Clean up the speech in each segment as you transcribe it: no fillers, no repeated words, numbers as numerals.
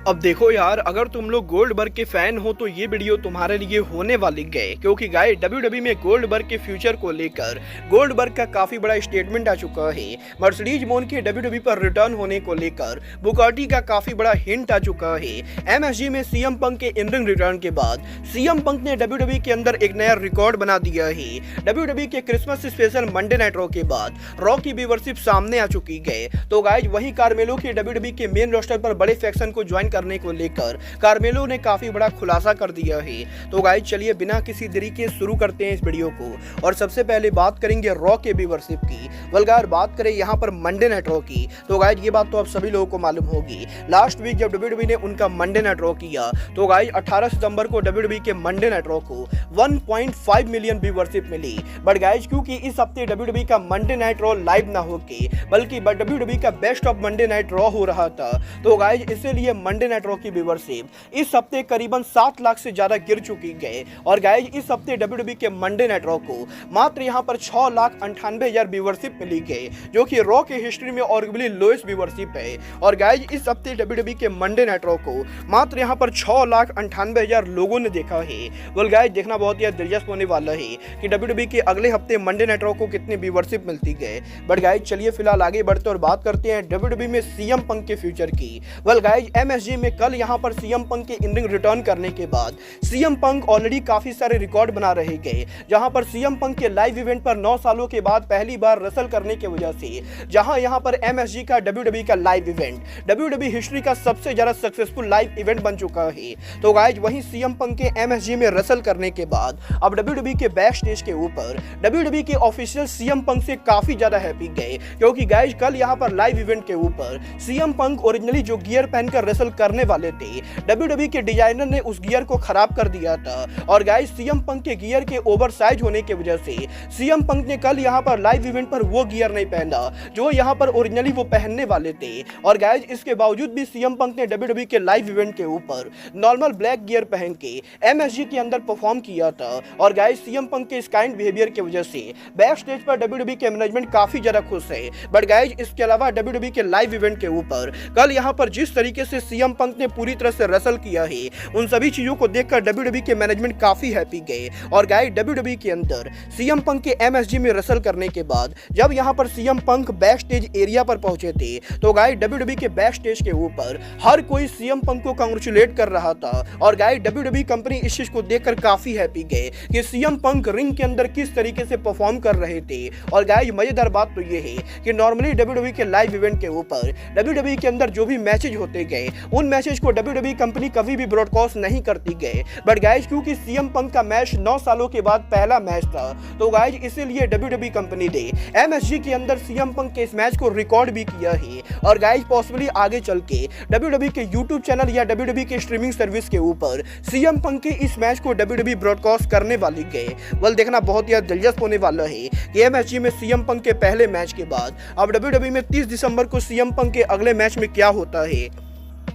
अब देखो यार, अगर तुम लोग गोल्डबर्ग के फैन हो तो ये वीडियो तुम्हारे लिए होने वाली है, क्योंकि गाइस डब्ल्यूडब्ल्यूई में गोल्डबर्ग के फ्यूचर को लेकर गोल्डबर्ग का काफी बड़ा स्टेटमेंट आ चुका है। मर्सिडीज मोन के डब्ल्यूडब्ल्यूई पर रिटर्न होने को लेकर बुगाटी का काफी बड़ा हिंट आ चुका है। एमएसजी में सीएम पंक के इन रिंग रिटर्न के बाद सीएम पंक ने डब्ल्यूडब्ल्यूई के अंदर एक नया रिकॉर्ड बना दिया है। डब्ल्यूडब्ल्यूई के Christmas special Monday night raw के बाद रॉ की व्यूअरशिप सामने आ चुकी है। तो गाइस वही कार्मेलो के डब्ल्यूडब्ल्यूई के मेन रोस्टर पर बड़े फैक्शन को ज्वाइन करने को लेकर कार्मेलो ने काफी बड़ा खुलासा कर दिया है। तो गाइस चलिए बिना किसी देरी के शुरू करते हैं इस वीडियो को। और सबसे पहले बात करेंगे रॉ के व्यूअरशिप की। वल्गार बात करें यहाँ पर मंडे नाइट रॉ की, तो गाइस ये बात तो आप सभी लोगों को मालूम होगी। लास्ट वीक जब डब्ल्यूडब्ल्यूई ने उनका मंडे नाइट रॉ किया तो गाइस 18 सितंबर को डब्ल्यूडब्ल्यूई के मंडे नाइट रॉ को 1.5 मिलियन व्यूअरशिप मिली। बट गाइस क्योंकि इस हफ्ते डब्ल्यूडब्ल्यूई का मंडे नाइट रॉ लाइव ना होके बल्कि डब्ल्यूडब्ल्यूई का best of Monday night raw हो रहा था, तो गाइस इसीलिए मंडे नाइट रॉ की व्यूअरशिप इस हफ्ते करीबन 7 लाख से ज्यादा गिर चुकी है। और गाइस इस हफ्ते डब्ल्यूडब्ल्यूई के मंडे नाइट रॉ को मात्र यहां पर 6,98,000 व्यूअरशिप मिली है, जो कि रॉ के हिस्ट्री में आर्गुएबली लोएस्ट व्यूअरशिप है। और गाइस इस हफ्ते डब्ल्यूडब्ल्यूई के मंडे नाइट रॉ को मात्र यहां पर 6,98,000 लोगों ने देखा है। वेल गाइस देखना बहुत ही दिलचस्प होने वाला है कि डब्ल्यूडब्ल्यूई के अगले हफ्ते मंडे नाइट रॉ को कितनी व्यूअरशिप मिलती है। बट गाइस चलिए फिलहाल आगे बढ़ते और बात करते हैं डब्ल्यूडब्ल्यूई में सीएम पंक के फ्यूचर की। वेल गाइस एमएसजी में कल यहां पर सीएम पंक के इन रिंग रिटर्न करने के बाद सीएम पंक ऑलरेडी काफी सारे रिकॉर्ड बना रहे गए, जहां पर सीएम पंक के लाइव इवेंट पर 9 सालों के बाद पहली बार रसल करने की वजह से जहां यहां पर एमएसजी का डब्ल्यूडब्ल्यूई का लाइव इवेंट डब्ल्यूडब्ल्यूई हिस्ट्री का सबसे ज्यादा सक्सेसफुल लाइव इवेंट बन चुका है। तो गाइस वहीं सीएम पंक के एमएसजी में रसल करने के बाद अब डब्ल्यूडब्ल्यूई के बैक स्टेज के ऊपर डब्ल्यूडब्ल्यूई के ऑफिशियल सीएम पंक से काफी ज्यादा हैप्पी गए, क्योंकि गाइस कल यहां पर लाइव इवेंट के ऊपर सीएम पंक ओरिजिनली जो गियर पहनकर रसल करने वाले थे, डब्ल्यूडब्ल्यूई के डिजाइनर ने उस गियर को खराब कर दिया था। और गाइस सीएम पंक के गियर के ओवरसाइज होने की वजह से सीएम पंक ने कल यहां पर लाइव इवेंट पर वो गियर नहीं पहना जो यहां पर ओरिजिनली वो पहनने वाले थे। और गाइस इसके बावजूद भी सीएम पंक ने डब्ल्यूडब्ल्यूई के लाइव इवेंट के ऊपर नॉर्मल ब्लैक गियर पहन के एमएसजी के अंदर परफॉर्म किया था। और गाइस सीएम पंक के इस काइंड बिहेवियर की वजह से बैक स्टेज पर डब्ल्यूडब्ल्यूई के मैनेजमेंट काफी ज्यादा खुश है। बट गाइस इसके अलावा डब्ल्यूडब्ल्यूई के लाइव इवेंट के ऊपर कल यहां पर जिस तरीके से सीएम पंक ने पूरी तरह से रसल किया है, उन सभी चीजों को देखकर डब्ल्यूडब्ल्यूई के मैनेजमेंट काफी हैप्पी गए। और गाइस डब्ल्यूडब्ल्यूई के अंदर सीएम पंक के एमएसजी में रसल करने के बाद जब यहां पर CM Punk back stage area पर पहुंचे थे, तो गाइस डब्ल्यूडब्ल्यूई के बैक स्टेज के ऊपर हर कोई सीएम पंक को कांग्रेचुलेट कर रहा था। और गाइस डब्ल्यूडब्ल्यूई कंपनी इस चीज को देखकर काफी हैप्पी गए कि सीएम पंक रिंग के अंदर किस तरीके से परफॉर्म कर रहे थे। और गाइस मजेदार बात तो ये है कि नॉर्मली डब्ल्यूडब्ल्यूई के लाइव इवेंट के ऊपर डब्ल्यूडब्ल्यूई के अंदर जो भी मैचेज होते गए, उन मैचेज को डब्ल्यूडब्ल्यूई कंपनी कभी भी ब्रॉडकास्ट नहीं करती गए। बट गाइस क्योंकि सीएम पंक का मैच 9 सालों के बाद पहला मैच था, तो गाइस इसीलिए डब्ल्यूडब्ल्यूई कंपनी ने एमएसजी के अंदर सीएम पंक के इस मैच को रिकॉर्ड भी किया है। और गाइस पॉसिबली आगे चल के डब्ल्यूडब्ल्यूई के यूट्यूब चैनल या डब्ल्यूडब्ल्यूई के स्ट्रीमिंग सर्विस के ऊपर सीएम पंक के इस मैच को डब्ल्यूडब्ल्यूई ब्रॉडकास्ट करने वाली है। वेल देखना बहुत ही दिलचस्प होने वाला है कि एमएसजी में सीएम पंक के पहले मैच के बाद अब डब्ल्यूडब्ल्यूई में 30 दिसंबर को सीएम पंक के अगले मैच में क्या होता है।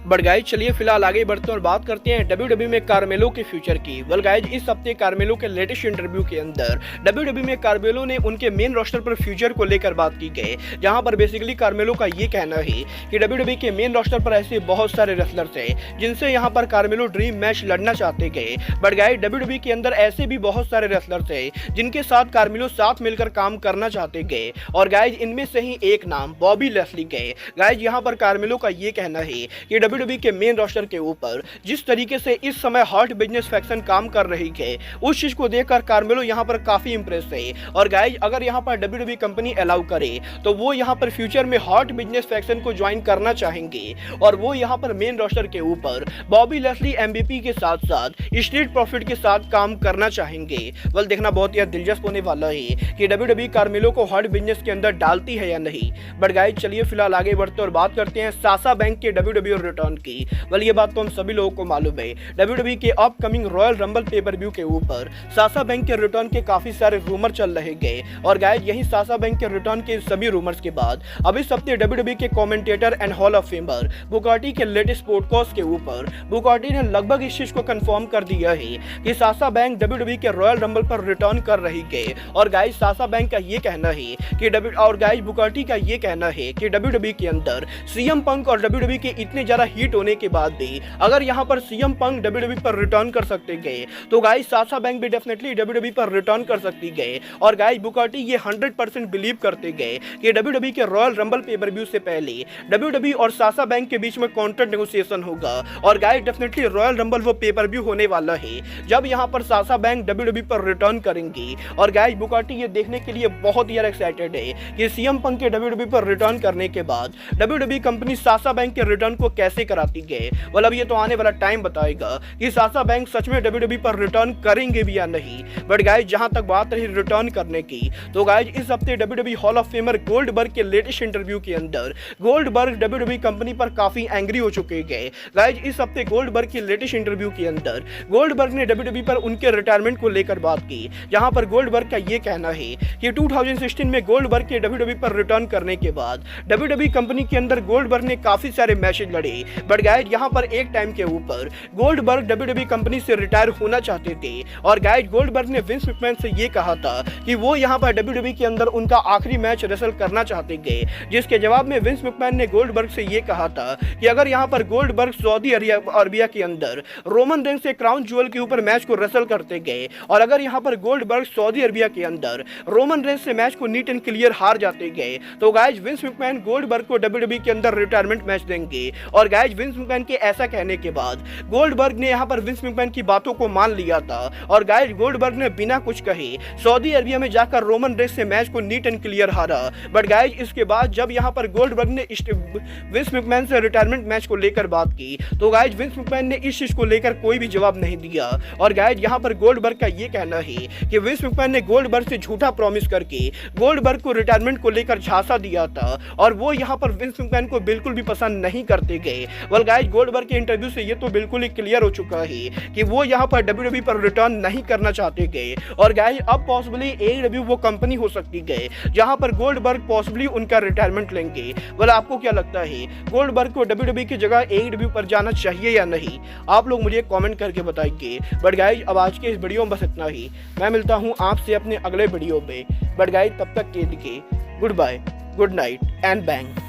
बट गाइस चलिए फिलहाल आगे बढ़ते हैं और बात करते हैं डब्ल्यूडब्ल्यूई में कार्मेलो के फ्यूचर की। वेल गाइस इस हफ्ते कार्मेलो के लेटेस्ट इंटरव्यू के अंदर डब्ल्यूडब्ल्यूई में कार्मेलो ने उनके मेन रोस्टर पर फ्यूचर को लेकर बात की गई, जहां पर बेसिकली कार्मेलो का ये कहना है कि डब्ल्यूडब्ल्यूई के मेन रोस्टर पर ऐसे बहुत सारे रेसलर्स हैं जिनसे यहां पर कार्मेलो ड्रीम मैच लड़ना चाहते गए। बट गाइस डब्ल्यूडब्ल्यूई के अंदर ऐसे भी बहुत सारे रेसलर्स हैं जिनके साथ कार्मेलो साथ मिलकर काम करना चाहते गए। और गाइस इनमें से ही एक नाम बॉबी लेस्ली गए। गाइस यहां पर कार्मेलो का ये कहना है कि डब्ल्यूडब्ल्यूई के मेन रोस्टर के ऊपर जिस तरीके से इस समय हॉट बिजनेस फैक्शन काम कर रही है, उस चीज को देखकर कार्मेलो यहां पर काफी इंप्रेस है। और गाइस अगर यहां पर डब्ल्यूडब्ल्यूई कंपनी अलाउ करे तो वो यहां पर फ्यूचर में हॉट बिजनेस फैक्शन को ज्वाइन करना चाहेंगे। और वो यहां पर मेन रोस्टर के ऊपर बॉबी लेस्ली एमवीपी के साथ साथ स्ट्रीट प्रॉफिट के साथ काम करना चाहेंगे। वेल देखना बहुत ही दिलचस्प होने वाला है कि डब्ल्यूडब्ल्यूई कार्मेलो को हॉट बिजनेस के अंदर डालती है या नहीं। बट गाइस चलिए फिलहाल आगे बढ़ते और बात करते हैं साशा बैंक के डब्ल्यूडब्ल्यूई रिटर्न की। वेल ये बात तो हम सभी लोगों को मालूम है, डब्ल्यूडब्ल्यूई के upcoming royal rumble pay per view के ऊपर साशा बैंक के रिटर्न के काफी सारे रूमर चल रहे गए। और गाइस यही साशा बैंक के रिटर्न के सभी रूमर्स के बाद अब इस हफ्ते डब्ल्यूडब्ल्यूई के commentator and hall of famer Bugatti के लेटेस्ट पॉडकास्ट के ऊपर बुगाटी ने लगभग इस चीज को कंफर्म कर दिया है कि साशा बैंक डब्ल्यूडब्ल्यूई के रॉयल रंबल पर रिटर्न कर रही है। और गाइस साशा बैंक का ये कहना है कि बुगाटी का ये कहना है कि डब्ल्यूडब्ल्यूई के अंदर सीएम पंक और डब्ल्यूडब्ल्यूई के इतने ज्यादा हिट होने के बाद भी अगर यहाँ पर सीएम पंक WWE पर रिटर्न कर सकते गए तो गाइस साशा बैंक भी डेफिनेटली WWE पर रिटर्न कर सकती गए। और गाइस बुकर टी ये 100% बिलीव करते गए कि WWE के रॉयल रंबल पे पर व्यू से पहले WWE और साशा बैंक के बीच में कॉन्ट्रैक्ट नेगोशिएशन होगा। और गाइस डेफिनेटली रॉयल रंबल वो पे पर व्यू होने वाला है जब यहाँ पर साशा बैंक WWE पर रिटर्न करेंगी। और गाइस बुकर टी ये देखने के लिए बहुत ही एक्साइटेड है कि सीएम पंक के WWE पर रिटर्न करने के बाद WWE कंपनी साशा बैंक के रिटर्न को कैसे कराती गए। मतलब ये तो आने वाला टाइम बताएगा कि साशा बैंक सच में WWE पर रिटर्न करेंगे भी या नहीं। बट गाइस जहां तक बात रही रिटर्न करने की तो गाइस इस हफ्ते WWE hall of famer Goldberg के लेटेस्ट इंटरव्यू के अंदर गोल्डबर्ग WWE कंपनी पर काफी एंग्री हो चुके गए। गाइस इस हफ्ते गोल्डबर्ग के लेटेस्ट इंटरव्यू के अंदर गोल्डबर्ग ने WWE पर उनके रिटायरमेंट को लेकर बात की, जहां पर गोल्डबर्ग का ये कहना है कि 2016 में गोल्डबर्ग के WWE पर रिटर्न करने के बाद WWE कंपनी के अंदर गोल्डबर्ग ने काफी सारे मैचेस लड़े। बट गाइस यहाँ पर एक टाइम के ऊपर गोल्डबर्ग WWE कंपनी से रिटायर होना चाहते थे। और गाइस गोल्डबर्ग ने विंस मैकमैन से ये कहा था कि वो यहाँ पर WWE के अंदर उनका आखिरी मैच रेसल करना चाहते थे, जिसके जवाब में विंस मैकमैन ने गोल्डबर्ग से ये कहा था कि अगर यहाँ पर गोल्डबर्ग सऊदी अरबिया के अंदर रोमन रेंस से क्राउन ज्वेल के ऊपर मैच को रेसल करते गए और अगर यहाँ पर गोल्डबर्ग सऊदी अरबिया के अंदर रोमन रेंस से मैच को नीट एंड क्लियर हार जाते गए तो गाइस विंस मैकमैन गोल्डबर्ग को WWE के अंदर रिटायरमेंट मैच देंगे। और गाइस विंस मैकमैन के ऐसा कहने के बाद गोल्डबर्ग ने यहाँ पर विंस मैकमैन की बातों को मान लिया था। और गाइस गोल्डबर्ग ने बिना कुछ कहे सऊदी अरबिया में जाकर रोमन रेंस से मैच को नीट एंड क्लियर हारा। बट गाइस इसके बाद जब यहाँ पर गोल्डबर्ग ने विंस मैकमैन से रिटायरमेंट मैच को लेकर बात की तो गाइस विंस मैकमैन ने इस चीज को लेकर कोई भी जवाब नहीं दिया। और गाइस यहाँ पर गोल्डबर्ग का ये कहना है कि विंस मैकमैन ने गोल्डबर्ग से झूठा प्रॉमिस करके गोल्डबर्ग को रिटायरमेंट को लेकर झांसा दिया था और वो यहाँ पर विंस मैकमैन को बिल्कुल भी पसंद नहीं करते गए। वेल गाइस गोल्डबर्ग के इंटरव्यू से ये तो बिल्कुल ही क्लियर हो चुका है कि वो यहाँ पर WWE पर रिटर्न नहीं करना चाहते गए। और गाइस अब पॉसिबली AEW वो कंपनी हो सकती गए जहां पर गोल्डबर्ग पॉसिबली उनका रिटायरमेंट लेंगे। वेल आपको क्या लगता है गोल्डबर्ग को WWE की जगह AEW पर जाना चाहिए या नहीं? आप लोग मुझे कमेंट करके बताइए। बट गाइस अब आज के इस वीडियो में बस इतना ही। मैं मिलता हूं आपसे अपने अगले वीडियो में। बट गाइस तब तक के लिए goodbye, good night and bang.